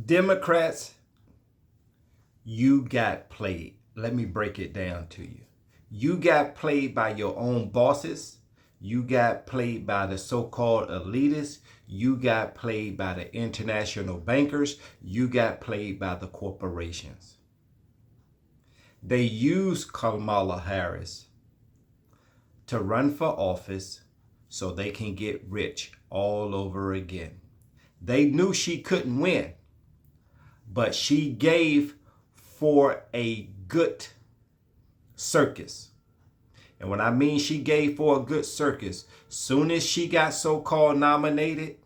Democrats, you got played. Let me break it down to you. You got played by your own bosses. You got played by the so-called elitists. You got played by the international bankers. You got played by the corporations. They used Kamala Harris to run for office so they can get rich all over again. They knew she couldn't win, but she gave for a good circus. And when I mean she gave for a good circus, soon as she got so-called nominated,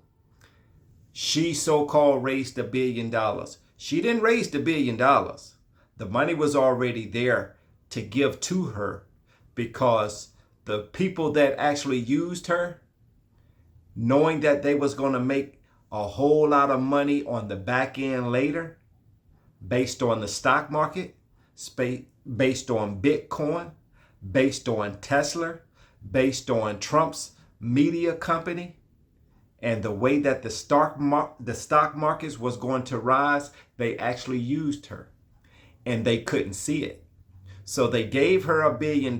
she so-called raised $1 billion. She didn't raise the $1 billion. The money was already there to give to her because the people that actually used her, knowing that they was going to make a whole lot of money on the back end later, based on the stock market, based on Bitcoin, based on Tesla, based on Trump's media company, and the way that the stock markets was going to rise, they actually used her, and they couldn't see it. So they gave her $1 billion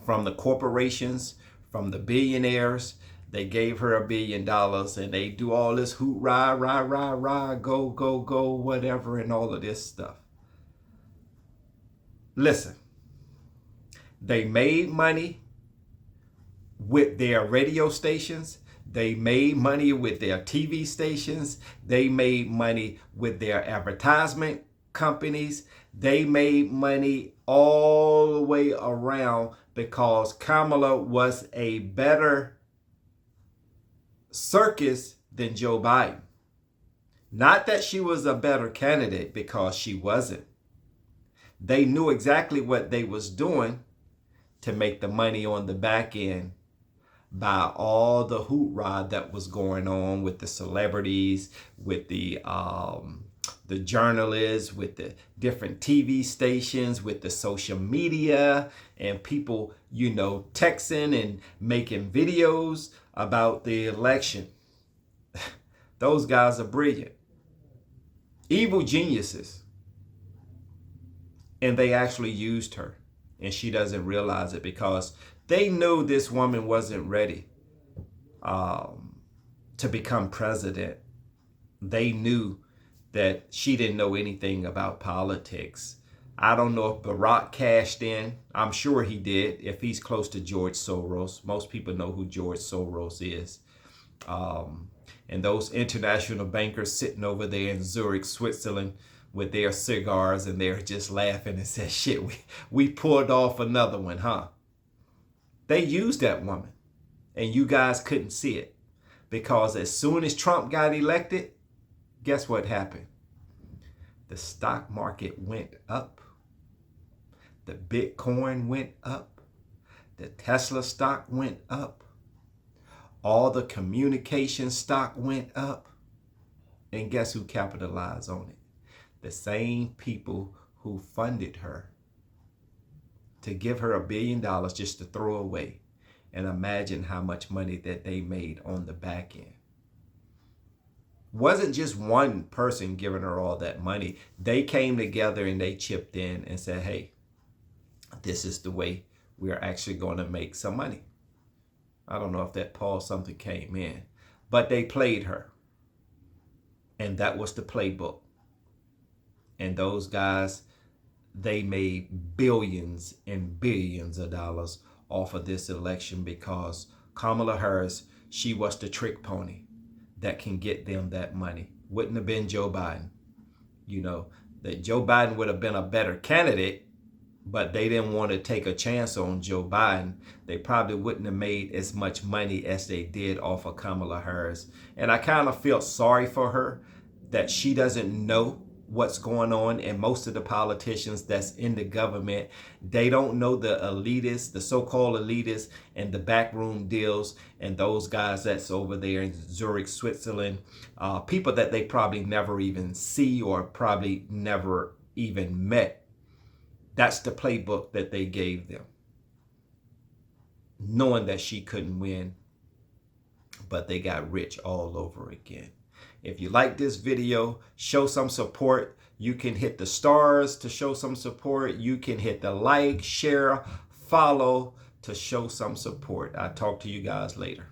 from the corporations, from the billionaires. They gave her $1 billion, and they do all this hoot, rah, rah, rah, rah, go, go, go, whatever, and all of this stuff. Listen, they made money with their radio stations. They made money with their TV stations. They made money with their advertisement companies. They made money all the way around because Kamala was a better circus than Joe Biden. Not that she was a better candidate, because she wasn't. They knew exactly what they was doing to make the money on the back end by all the hoorah that was going on with the celebrities, with the journalists, with the different TV stations, with the social media, and people, texting and making videos about the election. Those guys are brilliant. Evil geniuses. And they actually used her. And she doesn't realize it because they knew this woman wasn't ready to become president. They knew that she didn't know anything about politics. I don't know if Barack cashed in. I'm sure he did, if he's close to George Soros. Most people know who George Soros is. And those international bankers sitting over there in Zurich, Switzerland, with their cigars, and they're just laughing and said, shit, we pulled off another one, huh? They used that woman, and you guys couldn't see it, because as soon as Trump got elected, guess what happened? The stock market went up. The Bitcoin went up. The Tesla stock went up. All the communication stock went up. And guess who capitalized on it? The same people who funded her to give her $1 billion just to throw away. And imagine how much money that they made on the back end. Wasn't just one person giving her all that money. They came together and they chipped in and said, hey, this is the way we're actually going to make some money. I don't know if that pause something came in, but they played her. And that was the playbook. And those guys, they made billions and billions of dollars off of this election because Kamala Harris, she was the trick pony that can get them that money. Wouldn't have been Joe Biden. That Joe Biden would have been a better candidate, but they didn't want to take a chance on Joe Biden. They probably wouldn't have made as much money as they did off of Kamala Harris. And I kind of feel sorry for her that she doesn't know what's going on. And most of the politicians that's in the government, they don't know the elitists, the so-called elitists, and the backroom deals, and those guys that's over there in Zurich, Switzerland, people that they probably never even see or probably never even met. That's the playbook that they gave them, knowing that she couldn't win, but they got rich all over again. If you like this video, show some support. You can hit the stars to show some support. You can hit the like, share, follow to show some support. I'll talk to you guys later.